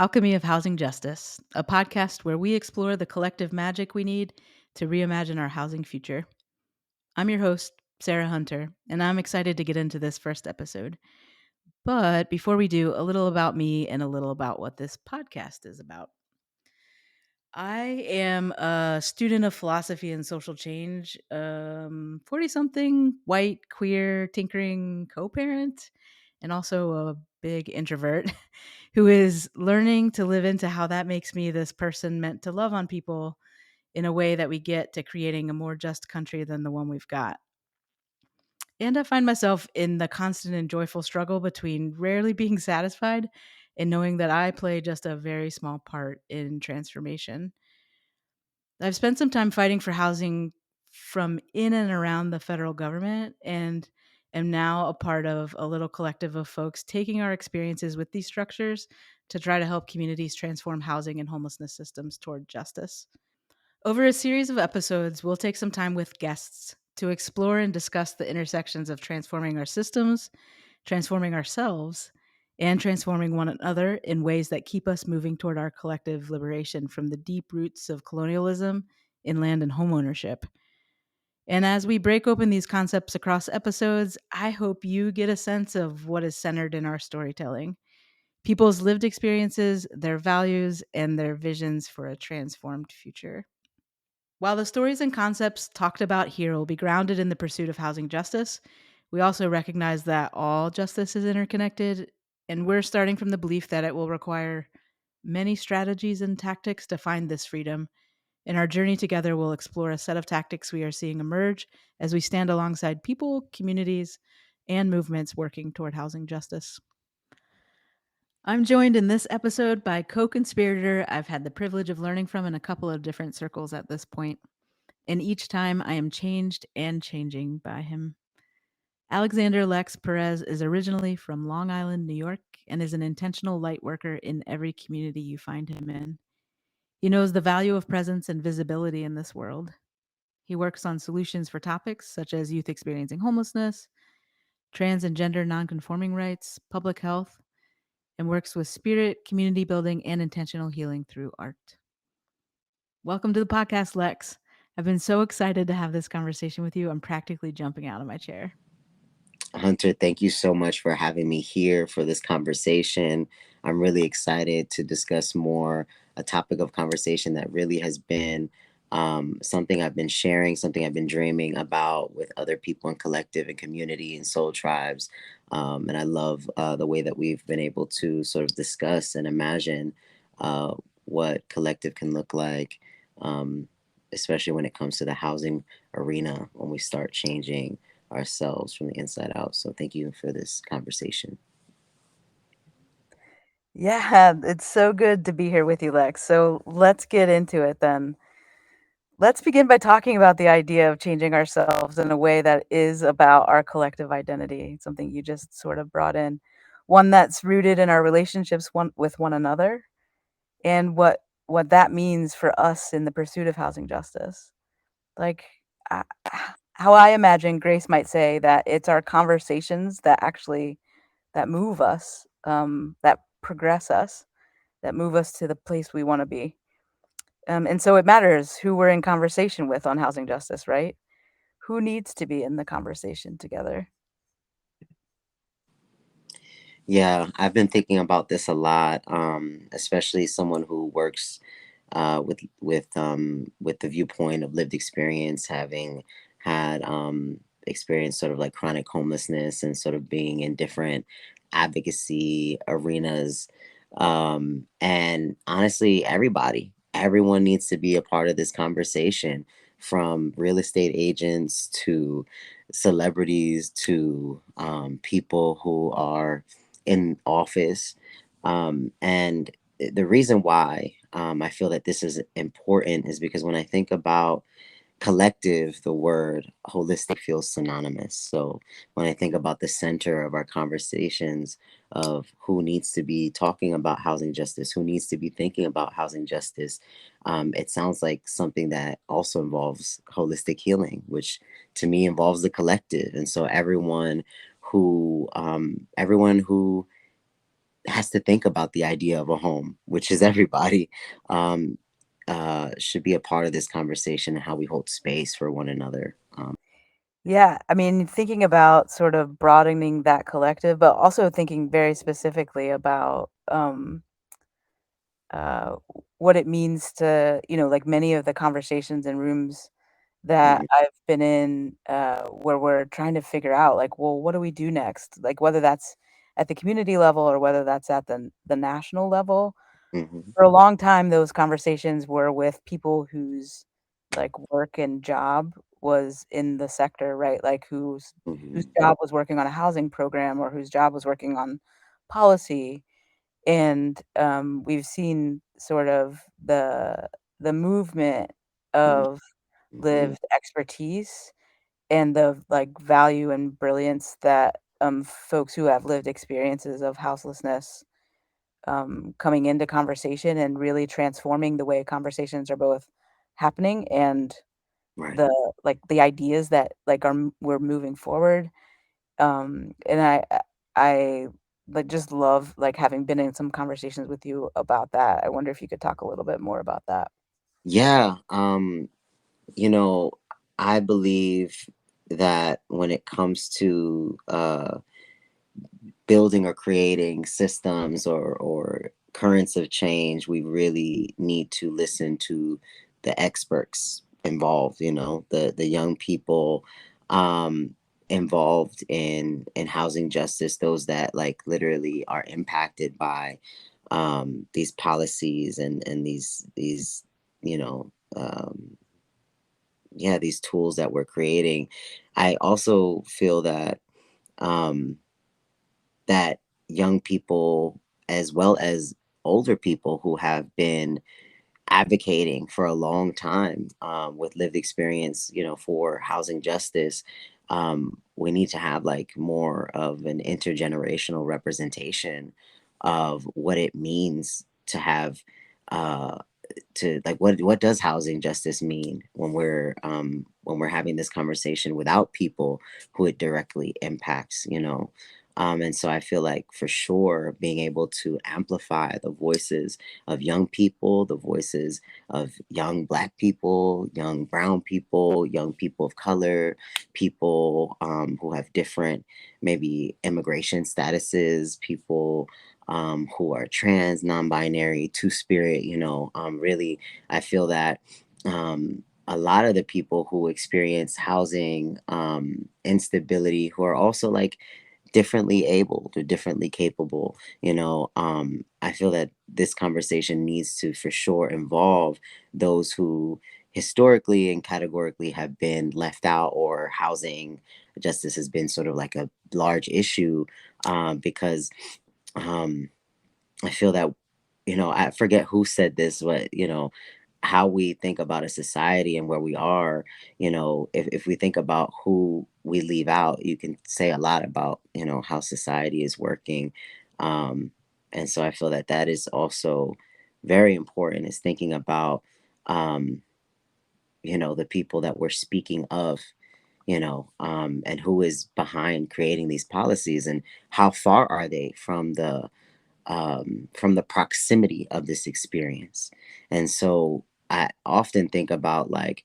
Alchemy of Housing Justice, a podcast where we explore the collective magic we need to reimagine our housing future. I'm your host, Sarah Hunter, and I'm excited to get into this first episode. But before we do, a little about me and a little about what this podcast is about. I am a student of philosophy and social change, 40 something, white, queer, tinkering co parent, and also a big introvert who is learning to live into how that makes me this person meant to love on people in a way that we get to creating a more just country than the one we've got. And I find myself in the constant and joyful struggle between rarely being satisfied and knowing that I play just a very small part in transformation. I've spent some time fighting for housing from in and around the federal government and am now a part of a little collective of folks taking our experiences with these structures to try to help communities transform housing and homelessness systems toward justice. Over a series of episodes, we'll take some time with guests to explore and discuss the intersections of transforming our systems, transforming ourselves, and transforming one another in ways that keep us moving toward our collective liberation from the deep roots of colonialism in land and homeownership. And as we break open these concepts across episodes, I hope you get a sense of what is centered in our storytelling, people's lived experiences, their values, and their visions for a transformed future. While the stories and concepts talked about here will be grounded in the pursuit of housing justice, we also recognize that all justice is interconnected, and we're starting from the belief that it will require many strategies and tactics to find this freedom. In our journey together, we'll explore a set of tactics we are seeing emerge as we stand alongside people, communities, and movements working toward housing justice. I'm joined in this episode by co conspirator I've had the privilege of learning from in a couple of different circles at this point, and each time I am changed and changing by him. Alexander Lex Perez is originally from Long Island, New York, and is an intentional light worker in every community you find him in. He knows the value of presence and visibility in this world. He works on solutions for topics such as youth experiencing homelessness, trans and gender nonconforming rights, public health, and works with spirit, community building, and intentional healing through art. Welcome to the podcast, Lex. I've been so excited to have this conversation with you. I'm practically jumping out of my chair. Hunter, thank you so much for having me here for this conversation. I'm really excited to discuss more a topic of conversation that really has been something I've been sharing, something I've been dreaming about with other people in collective and community and soul tribes. And I love the way that we've been able to sort of discuss and imagine what collective can look like, especially when it comes to the housing arena, when we start changing ourselves from the inside out. So thank you for this conversation. Yeah, it's so good to be here with you, Lex. So let's get into it then. Let's begin by talking about the idea of changing ourselves in a way that is about our collective identity, something you just sort of brought in, one that's rooted in our relationships with one another and what that means for us in the pursuit of housing justice. Like I, how I imagine Grace might say that it's our conversations that actually that move us, that progress us, that move us to the place we want to be. And so it matters who we're in conversation with on housing justice, right? Who needs to be in the conversation together? Yeah, I've been thinking about this a lot, especially someone who works with the viewpoint of lived experience, having had experienced sort of like chronic homelessness and sort of being in different advocacy arenas. And honestly, everyone needs to be a part of this conversation, from real estate agents to celebrities to people who are in office. And the reason why I feel that this is important is because when I think about collective, the word holistic feels synonymous. So when I think about the center of our conversations of who needs to be talking about housing justice, who needs to be thinking about housing justice, it sounds like something that also involves holistic healing, which to me involves the collective. And so everyone who has to think about the idea of a home, which is everybody, um, should be a part of this conversation and how we hold space for one another. Yeah, I mean, thinking about sort of broadening that collective, but also thinking very specifically about uh, what it means to, like many of the conversations and rooms that Mhm, I've been in, where we're trying to figure out, like, well, what do we do next? Like, whether that's at the community level or whether that's at the national level. mhm, For a long time, those conversations were with people whose, like, work and job was in the sector, right? Like, whose mhm, job was working on a housing program or whose job was working on policy, and, we've seen sort of the movement mhm, of mhm, lived expertise and the, like, value and brilliance that, folks who have lived experiences of houselessness coming into conversation and really transforming the way conversations are both happening and right. the ideas that like we're moving forward. And I like just love like having been in some conversations with you about that. I wonder if you could talk a little bit more about that. Yeah, you know, I believe that when it comes to building or creating systems or currents of change, we really need to listen to the experts involved, the young people um involved in housing justice, those that like literally are impacted by these policies and these you know yeah, these tools that we're creating. I also feel um that young people as well as older people who have been advocating for a long time, with lived experience, for housing justice, we need to have like more of an intergenerational representation of what it means to have uh, to like what does housing justice mean when we're having this conversation without people who it directly impacts, and so I feel like for sure being able to amplify the voices of young people, the voices of young black people, young brown people, young people of color, people who have different maybe immigration statuses, people who are trans, non-binary, two-spirit. Really, I feel that a lot of the people who experience housing instability, who are also like differently abled or differently capable, I feel that this conversation needs to for sure involve those who historically and categorically have been left out, or housing justice has been sort of like a large issue, because um, I feel that, I forget who said this, but, how we think about a society and where we are, if we think about who we leave out, you can say a lot about, how society is working. Um, and so I feel that that is also very important, is thinking about, um, the people that we're speaking of, and who is behind creating these policies, and how far are they from the proximity of this experience. And so I often think about like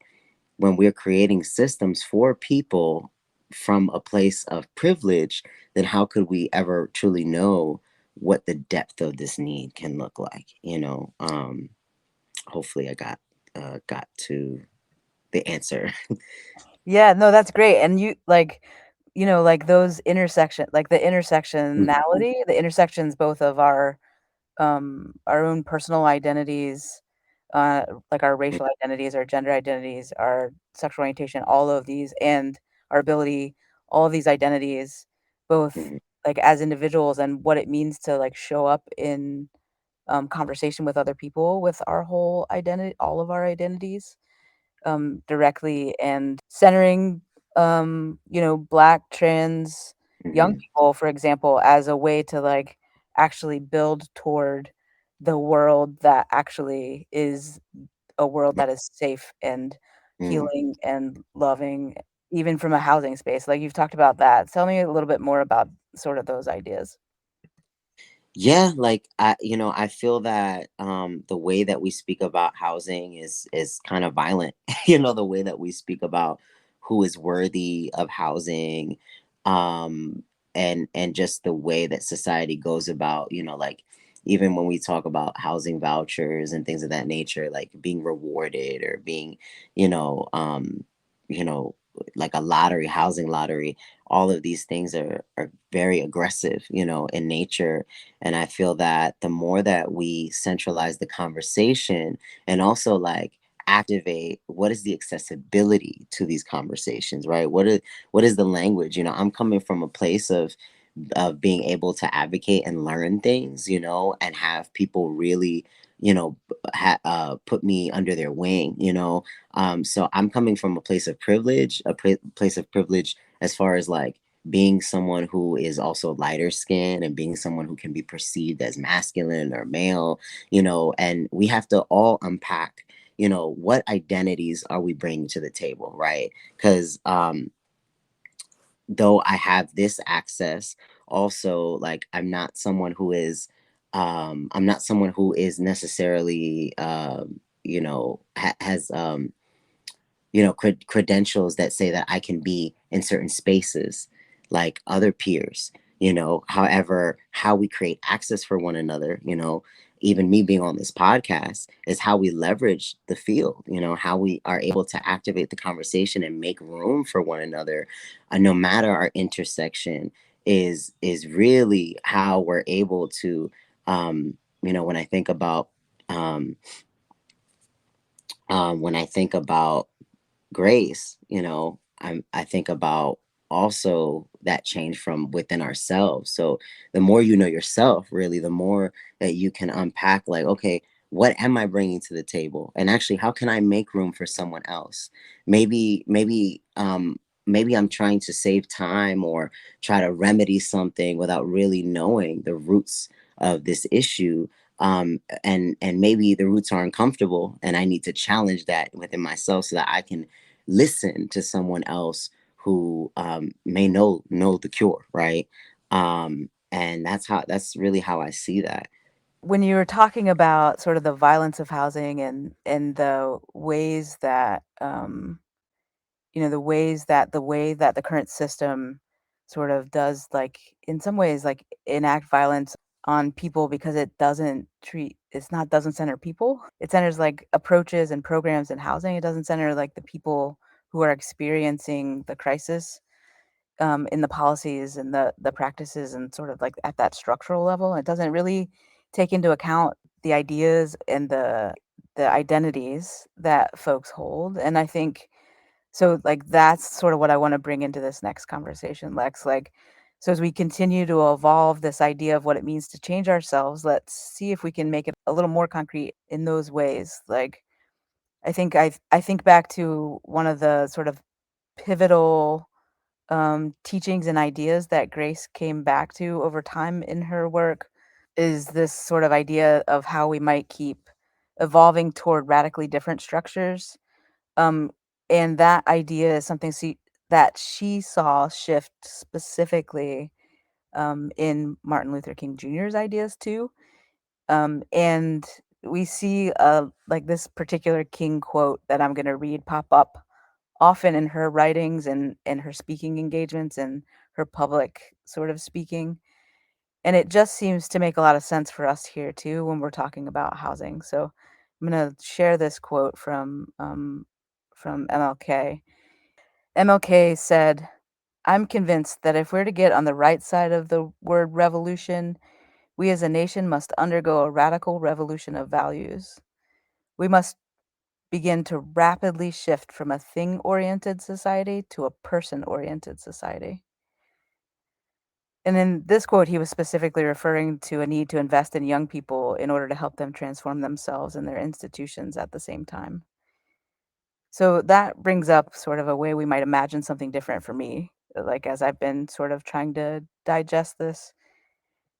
when we're creating systems for people from a place of privilege, then how could we ever truly know what the depth of this need can look like? Hopefully I got to the answer. Yeah, no, that's great. And like those like the Mhm, intersectionality, the intersections both of our own personal identities, like our racial identities, our gender identities, our sexual orientation, all of these, and our ability, all of these identities, both mhm, like as individuals and what it means to like show up in conversation with other people with our whole identity, all of our identities directly and centering, Black trans young mhm, people, for example, as a way to like actually build toward the world that actually is a world that is safe and mhm. healing and loving, even from a housing space. Like you've talked about that. Tell me a little bit more about sort of those ideas. Yeah, like I feel that the way that we speak about housing is kind of violent. The way that we speak about who is worthy of housing, and just the way that society goes about, like even when we talk about housing vouchers and things of that nature, like being rewarded or being, you know, um, you know, like a lottery, housing lottery, all of these things are very aggressive, in nature. And I feel that the more that we centralize the conversation and also like activate what is the accessibility to these conversations, right? What is the language? I'm coming from a place of being able to advocate and learn things, and have people really, put me under their wing, so I'm coming from a place of privilege, place of privilege as far as like being someone who is also lighter skinned and being someone who can be perceived as masculine or male, and we have to all unpack, what identities are we bringing to the table, right? Because though I have this access, also like I'm not someone who is necessarily has credentials that say that I can be in certain spaces like other peers. However, how we create access for one another, even me being on this podcast, is how we leverage the field, how we are able to activate the conversation and make room for one another, no matter our intersection, is really how we're able to, when I think about um, when I think about grace, I think about also that change from within ourselves. So the more you know yourself, really, the more that you can unpack, like, okay, what am I bringing to the table? And actually, how can I make room for someone else? Maybe I'm trying to save time or try to remedy something without really knowing the roots of this issue. And maybe the roots are uncomfortable and I need to challenge that within myself so that I can listen to someone else who may know the cure, right? And that's really how I see that. When you were talking about sort of the violence of housing and the ways that the way that the current system sort of does, like, in some ways, like, enact violence on people because it's not doesn't center people. It centers like approaches and programs and housing. It doesn't center like the people who are experiencing the crisis, in the policies and the practices and sort of like at that structural level. It doesn't really take into account the ideas and the identities that folks hold. And I think so, like, that's sort of what I wanna bring into this next conversation, Lex, like, so as we continue to evolve this idea of what it means to change ourselves, let's see if we can make it a little more concrete in those ways. Like, I think back to one of the sort of pivotal, teachings and ideas that Grace came back to over time in her work is this sort of idea of how we might keep evolving toward radically different structures. um, and that idea is something that she saw shift specifically, in Martin Luther King Jr.'s ideas too. And we see, like, this particular King quote that I'm going to read pop up often in her writings and her speaking engagements and her public sort of speaking. And it just seems to make a lot of sense for us here too when we're talking about housing. So I'm going to share this quote from MLK. MLK said, "I'm convinced that if we're to get on the right side of the word revolution, we as a nation must undergo a radical revolution of values. We must begin to rapidly shift from a thing oriented society to a person oriented society." And in this quote, he was specifically referring to a need to invest in young people in order to help them transform themselves and their institutions at the same time. So that brings up sort of a way we might imagine something different for me, like, as I've been sort of trying to digest this,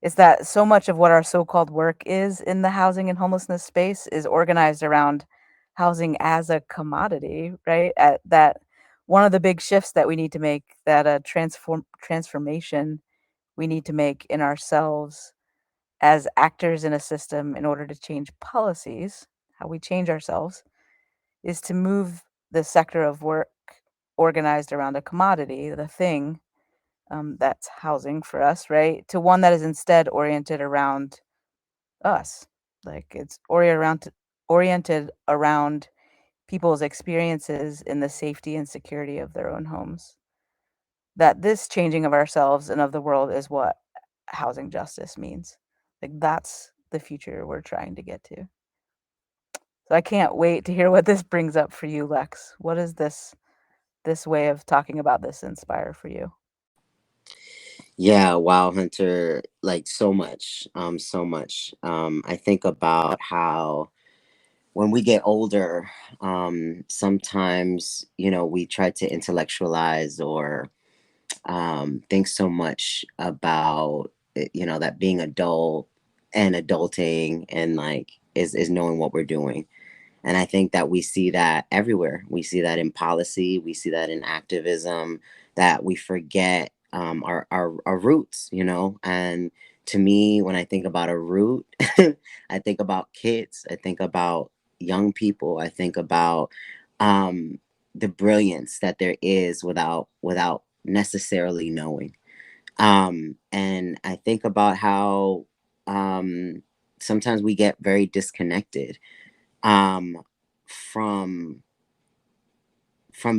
is that so much of what our so-called work is in the housing and homelessness space is organized around housing as a commodity, right? That one of the big shifts that we need to make, that a transformation we need to make in ourselves, as actors in a system in order to change policies, how we change ourselves, is to move the sector of work organized around a commodity, the thing, that's housing for us, right, to one that is instead oriented around us. Like it's oriented around people's experiences in the safety and security of their own homes. That this changing of ourselves and of the world is what housing justice means. Like that's the future we're trying to get to. So I can't wait to hear what this brings up for you, Lex. What does this way of talking about this inspire for you? Yeah, wow, Hunter, like so much. I think about how when we get older, sometimes, we try to intellectualize or think so much about, that being adult and adulting and like is knowing what we're doing. And I think that we see that everywhere. We see that in policy, we see that in activism, that we forget our roots, And to me, when I think about a root, I think about kids, I think about young people, I think about the brilliance that there is without necessarily knowing. And I think about how sometimes we get very disconnected um, from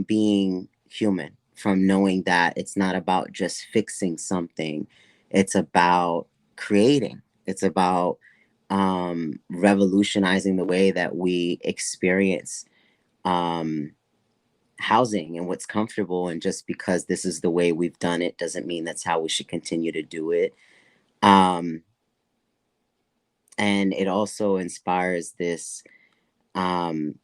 being human, from knowing that it's not about just fixing something, it's about creating, it's about revolutionizing the way that we experience um, housing and what's comfortable. And just because this is the way we've done it doesn't mean that's how we should continue to do it. Um, and it also inspires um,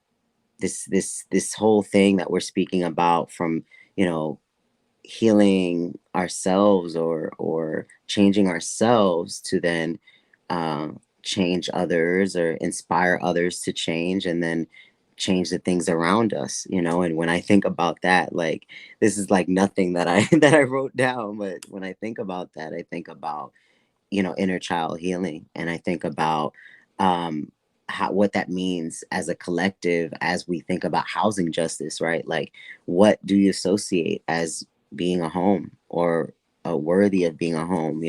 this whole thing that we're speaking about, from you know healing ourselves or changing ourselves to then uh, change others or inspire others to change, and then change the things around us. And when I think about that, like, this is like nothing that I that I wrote down, but when I think about that, I think about inner child healing. And I think about um, what that means as a collective as we think about housing justice, right? Like, what do you associate as being a home or worthy of being a home?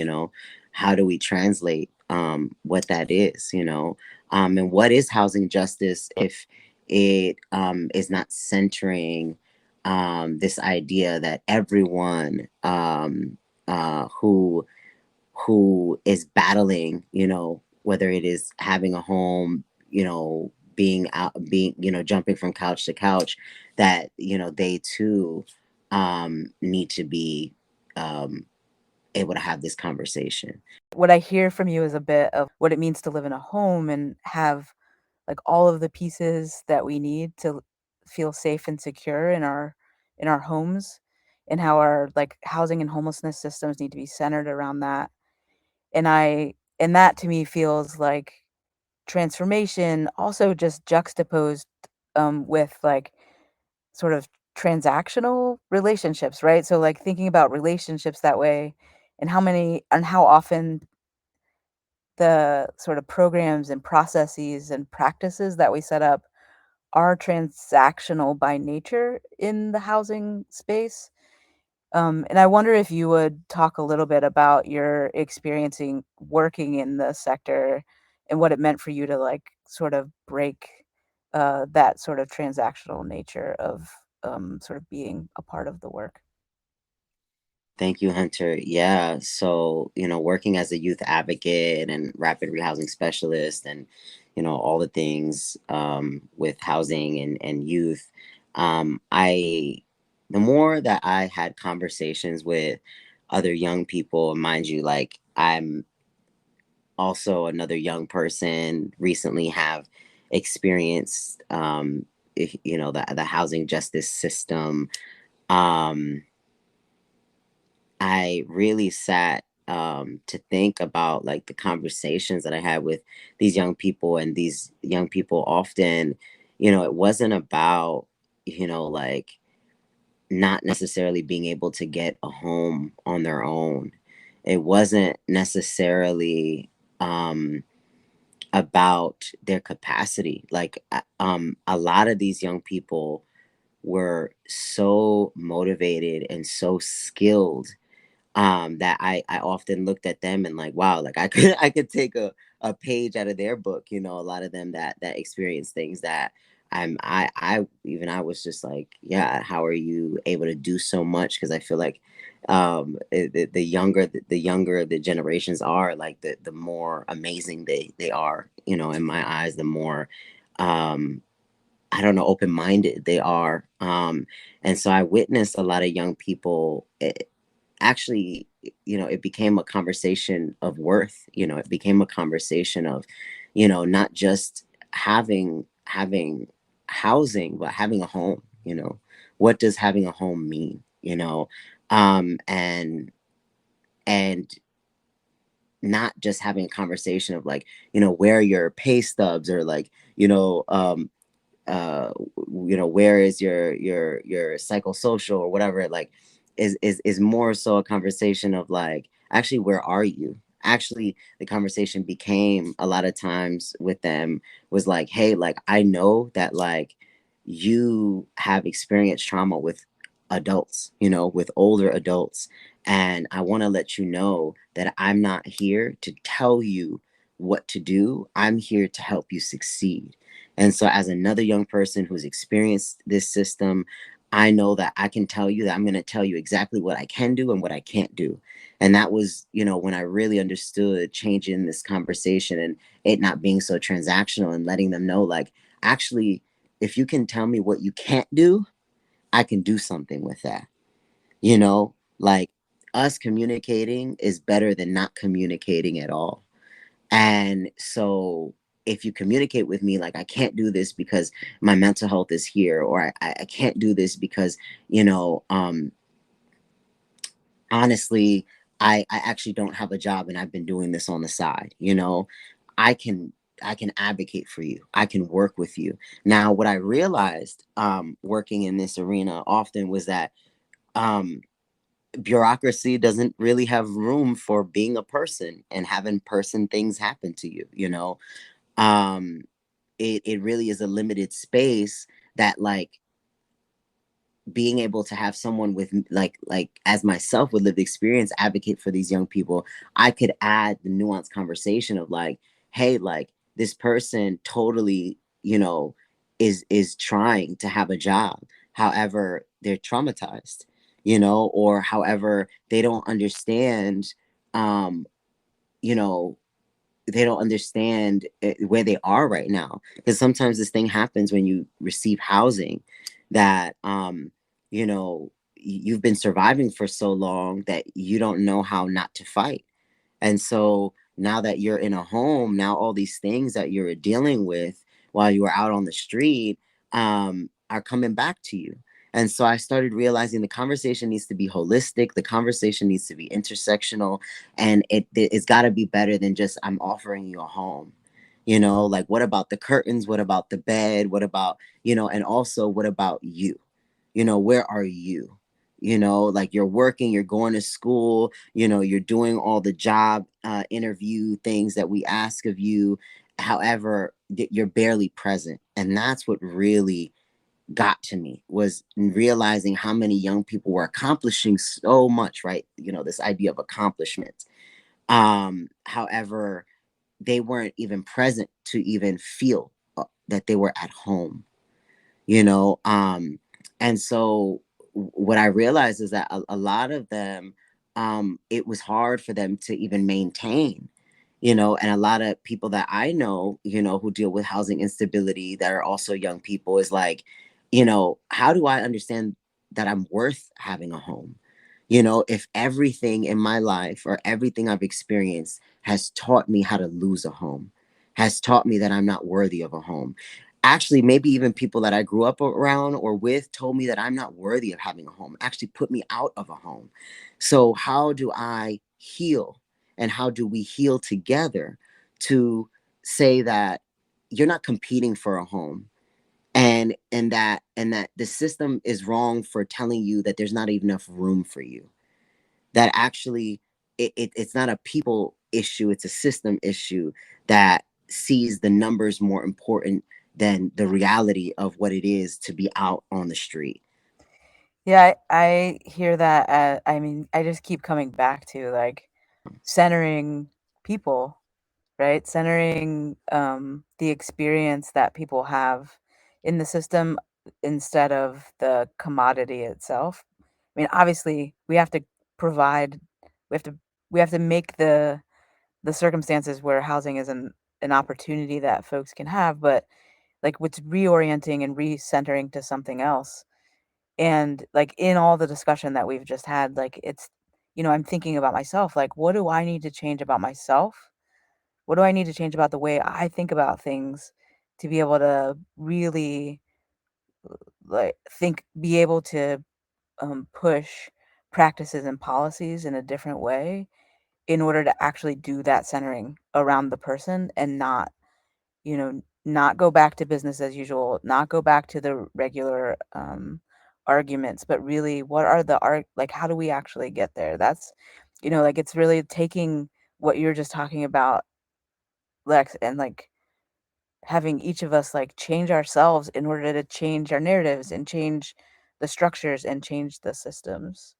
How do we translate what that is? And what is housing justice if it is not centering this idea that everyone who is battling, whether it is having a home, being out, jumping from couch to couch, that, they too need to be um, able to have this conversation. What I hear from you is a bit of what it means to live in a home and have like all of the pieces that we need to feel safe and secure in our homes, and how our like housing and homelessness systems need to be centered around that. And that to me feels like transformation, also just juxtaposed with like sort of transactional relationships, right? So like thinking about relationships that way, and how often the sort of programs and processes and practices that we set up are transactional by nature in the housing space. And I wonder if you would talk a little bit about your experiencing working in the sector and what it meant for you to like sort of break that sort of transactional nature of sort of being a part of the work. Thank you, Hunter. Yeah. So, working as a youth advocate and rapid rehousing specialist, and, all the things with housing and youth, the more that I had conversations with other young people, mind you, like, I'm also another young person, recently have experienced, the housing justice system. Um, I really sat to think about like the conversations that I had with these young people, and these young people often, it wasn't about, like, not necessarily being able to get a home on their own. It wasn't necessarily. um, about their capacity. Like, a lot of these young people were so motivated and so skilled, that I often looked at them and like, wow, like I could I could take a page out of their book. You know, a lot of them that experience things that I was just like, yeah, how are you able to do so much? Because I feel like, the younger the generations are, like the more amazing they are. You know, in my eyes, the more, um I don't know, open minded they are. And so I witnessed a lot of young people, actually, it became a conversation of worth. It became a conversation of, not just having housing, but having a home. What does having a home mean? And not just having a conversation of like, where are your pay stubs, or like, uh where is your psychosocial or whatever, like, is more so a conversation of like, actually, where are you? Actually, the conversation became a lot of times with them was like, hey, like, I know that, like, you have experienced trauma with adults, with older adults, and I want to let you know that I'm not here to tell you what to do. I'm here to help you succeed. And so, as another young person who's experienced this system, I know that I can tell you that I'm going to tell you exactly what I can do and what I can't do. And that was, when I really understood changing this conversation and it not being so transactional, and letting them know, like, actually, if you can tell me what you can't do, I can do something with that. Like, us communicating is better than not communicating at all. And so, if you communicate with me, like, I can't do this because my mental health is here, or I can't do this because, you know, honestly, I actually don't have a job and I've been doing this on the side, I can I can advocate for you. I can work with you. Now, what I realized, working in this arena often, was that, um, bureaucracy doesn't really have room for being a person and having person things happen to you. Um, it really is a limited space, that, like, being able to have someone with, like as myself, with lived experience, advocate for these young people, I could add the nuanced conversation of like, hey, like, this person totally, is trying to have a job. However, they're traumatized, or however, they don't understand, um, you know, they don't understand, where they are right now, because sometimes this thing happens when you receive housing, that, you've been surviving for so long that you don't know how not to fight. And so, now that you're in a home, now all these things that you're dealing with while you were out on the street, are coming back to you. And so I started realizing the conversation needs to be holistic, the conversation needs to be intersectional, and it's got to be better than just, I'm offering you a home. Like, what about the curtains? What about the bed? What about, and also, what about you? Where are you? Like, you're working, you're going to school, you're doing all the job, interview things that we ask of you. However, you're barely present. And that's what really got to me, was realizing how many young people were accomplishing so much, right? This idea of accomplishment. However, they weren't even present to even feel, that they were at home, you know and so, what I realized is that a lot of them, it was hard for them to even maintain, and a lot of people that I know, who deal with housing instability, that are also young people, is like, how do I understand that I'm worth having a home? If everything in my life, or everything I've experienced, has taught me how to lose a home, has taught me that I'm not worthy of a home. Actually, maybe even people that I grew up around or with told me that I'm not worthy of having a home, actually put me out of a home. So, how do I heal? And how do we heal together to say that you're not competing for a home, and that the system is wrong for telling you that there's not enough room for you, that actually, it's not a people issue, it's a system issue that sees the numbers more important than the reality of what it is to be out on the street. Yeah, I hear that. I mean, I just keep coming back to like centering people, right? Centering the experience that people have in the system instead of the commodity itself. I mean, obviously, provide, we have to, we have to make the circumstances where housing is an opportunity that folks can have, but like what's reorienting and recentering to something else. And like in all the discussion that we've just had, like it's, I'm thinking about myself, like, what do I need to change about myself? What do I need to change about the way I think about things to be able to really be able to push practices and policies in a different way in order to actually do that centering around the person and not, not go back to business as usual, not go back to the regular arguments, but really what are like how do we actually get there? That's, like it's really taking what you're just talking about, Lex, and like having each of us like change ourselves in order to change our narratives and change the structures and change the systems.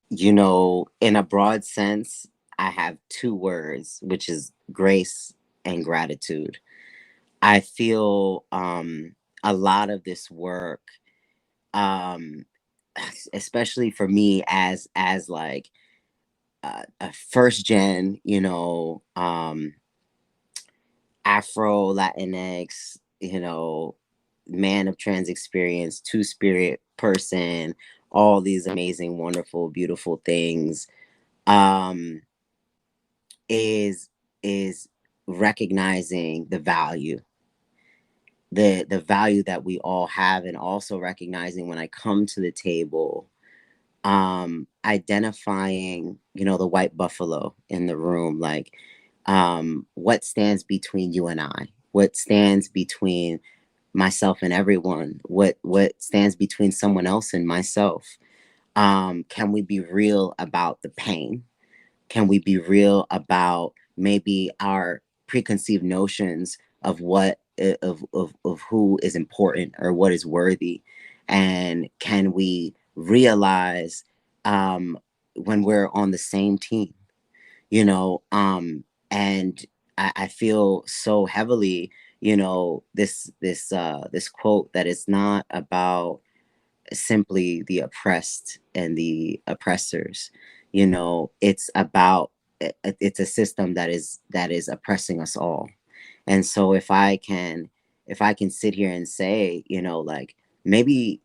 In a broad sense, I have two words, which is grace and gratitude. I feel a lot of this work, um, especially for me as like a first gen, Afro Latinx, man of trans experience, two spirit person, all these amazing, wonderful, beautiful things, um, is is recognizing the value that we all have, and also recognizing when I come to the table, identifying, the white buffalo in the room, like, what stands between you and I, what stands between myself and everyone, what stands between someone else and myself. Can we be real about the pain? Can we be real about maybe our preconceived notions of of who is important or what is worthy? And can we realize, um, when we're on the same team, you know and I feel so heavily, this quote, that it's not about simply the oppressed and the oppressors. It's about, it's a system that is oppressing us all. And so if I can sit here and say, like, maybe,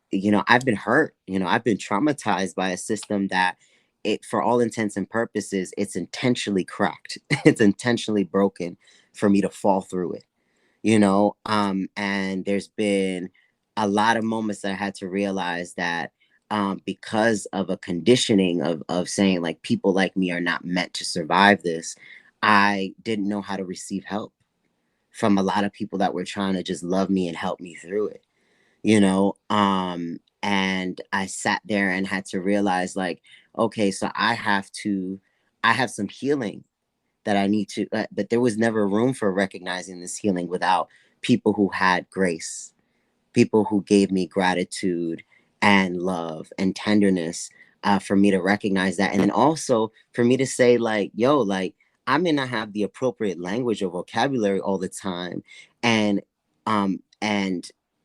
I've been hurt, I've been traumatized by a system that, it, for all intents and purposes, it's intentionally cracked. It's intentionally broken for me to fall through it. And there's been a lot of moments that I had to realize that, because of a conditioning of saying, like, people like me are not meant to survive this, I didn't know how to receive help from a lot of people that were trying to just love me and help me through it. And I sat there and had to realize, like, okay, so I have some healing that I need to, but there was never room for recognizing this healing without people who had grace, people who gave me gratitude and love and tenderness, for me to recognize that. And then also for me to say, like, yo, like, I may not have the appropriate language or vocabulary all the time. And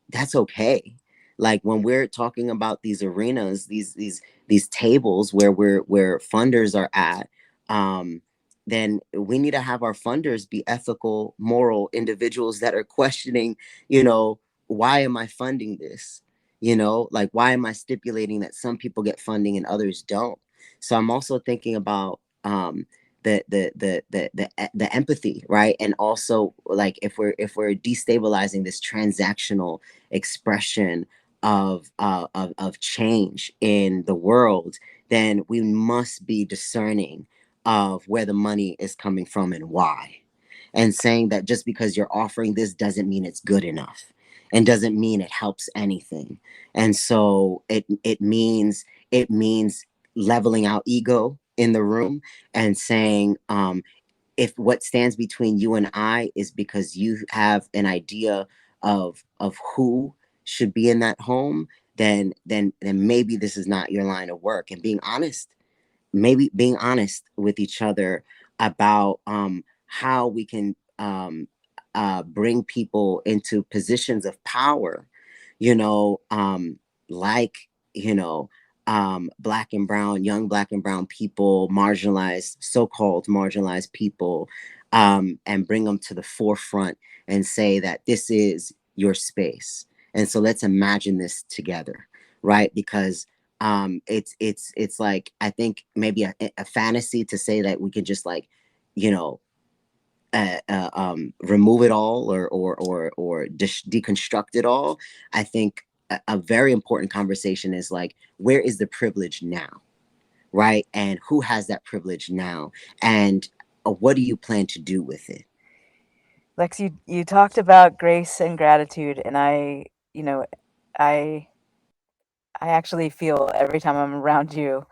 that's okay. Like, when we're talking about these arenas, these tables where funders are at, um, then we need to have our funders be ethical, moral individuals that are questioning, you know, why am I funding this? Like, why am I stipulating that some people get funding and others don't? So I'm also thinking about, the empathy, right? And also, like, if we're destabilizing this transactional expression of change in the world, then we must be discerning of where the money is coming from and why. And saying that just because you're offering this doesn't mean it's good enough, and doesn't mean it helps anything. And so it means leveling out ego. in the room and saying, if what stands between you and I is because you have an idea of who should be in that home, then maybe this is not your line of work. And being honest, maybe being honest with each other about how we can bring people into positions of power, you know, like, you know, black and brown, young black and brown people, marginalized, so-called marginalized people, and bring them to the forefront and say that this is your space. And so let's imagine this together, right? Because it's like, I think maybe a fantasy to say that we could just like, you know, remove it all or deconstruct it all. I think a very important conversation is like, where is the privilege now, right? And who has that privilege now, and what do you plan to do with it? Lex, you talked about grace and gratitude, and you know, I I actually feel every time I'm around you,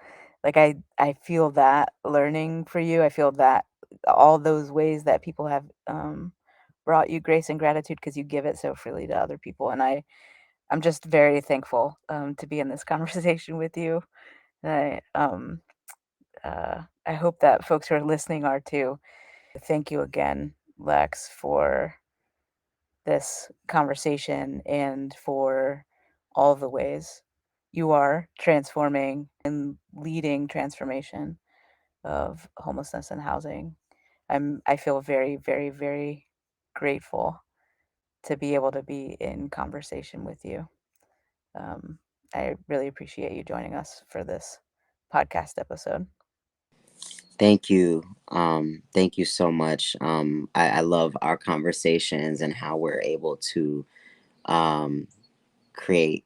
like I feel that learning for you. I feel that all those ways that people have brought you grace and gratitude because you give it so freely to other people, and I'm just very thankful to be in this conversation with you. And I hope that folks who are listening are too. Thank you again, Lex, for this conversation and for all the ways you are transforming and leading transformation of homelessness and housing. I feel very, very, very grateful to be able to be in conversation with you. Um, I really appreciate you joining us for this podcast episode. Thank you. Thank you so much. I love our conversations and how we're able to um, create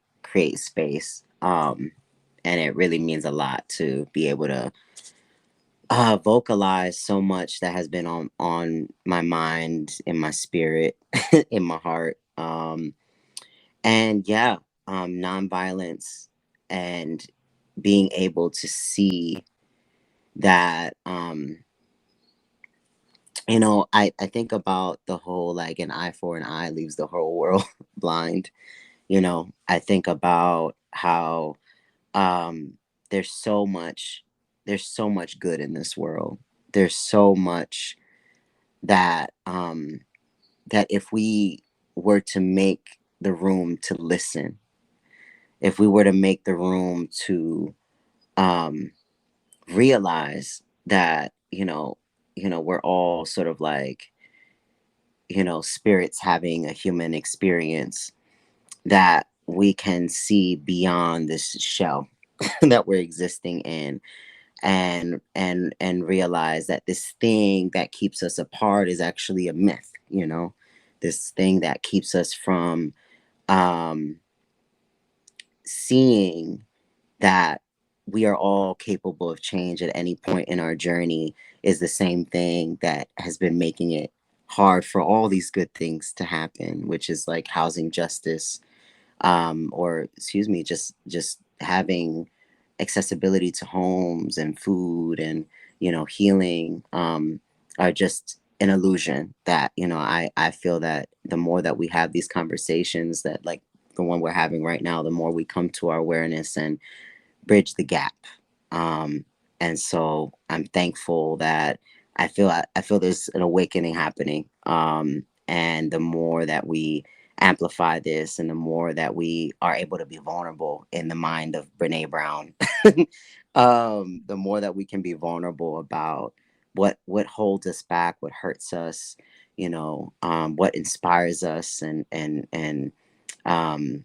space. And it really means a lot to be able to vocalize so much that has been on my mind, in my spirit, in my heart. And yeah, nonviolence and being able to see that. I think about the whole, like, an eye for an eye leaves the whole world blind. I think about how um there's so much there's so much good in this world. There's so much that that if we were to make the room to listen, if we were to make the room to um realize that, we're all sort of like, spirits having a human experience, that we can see beyond this shell that we're existing in, and realize that this thing that keeps us apart is actually a myth. This thing that keeps us from um seeing that we are all capable of change at any point in our journey is the same thing that has been making it hard for all these good things to happen, which is like housing justice, or excuse me, just having accessibility to homes and food and healing, are just an illusion that I feel that the more that we have these conversations, that like the one we're having right now, the more we come to our awareness and bridge the gap. Um, and so I'm thankful that I feel there's an awakening happening. And the more that we amplify this, and the more that we are able to be vulnerable in the mind of Brene Brown, the more that we can be vulnerable about what holds us back, what hurts us, what inspires us, um,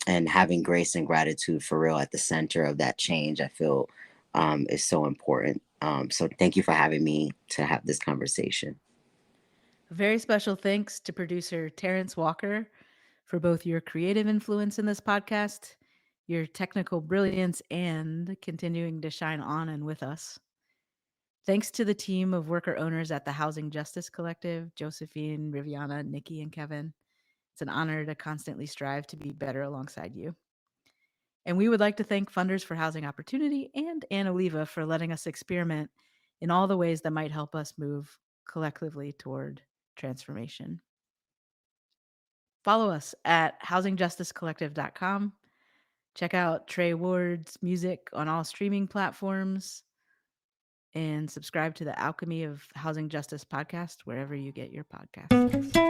and having grace and gratitude for real at the center of that change, I feel is so important. So thank you for having me to have this conversation. A very special thanks to producer Terrance Walker for both your creative influence in this podcast, your technical brilliance, and continuing to shine on and with us. Thanks to the team of worker owners at the Housing Justice Collective, Josephine, Riviana, Nikki, and Kevin. It's an honor to constantly strive to be better alongside you. And we would like to thank funders for Housing Opportunity and Anna Leva for letting us experiment in all the ways that might help us move collectively toward transformation. Follow us at housingjusticecollective.com. Check out Tré Ward's music on all streaming platforms and subscribe to the Alchemy of Housing Justice podcast wherever you get your podcasts.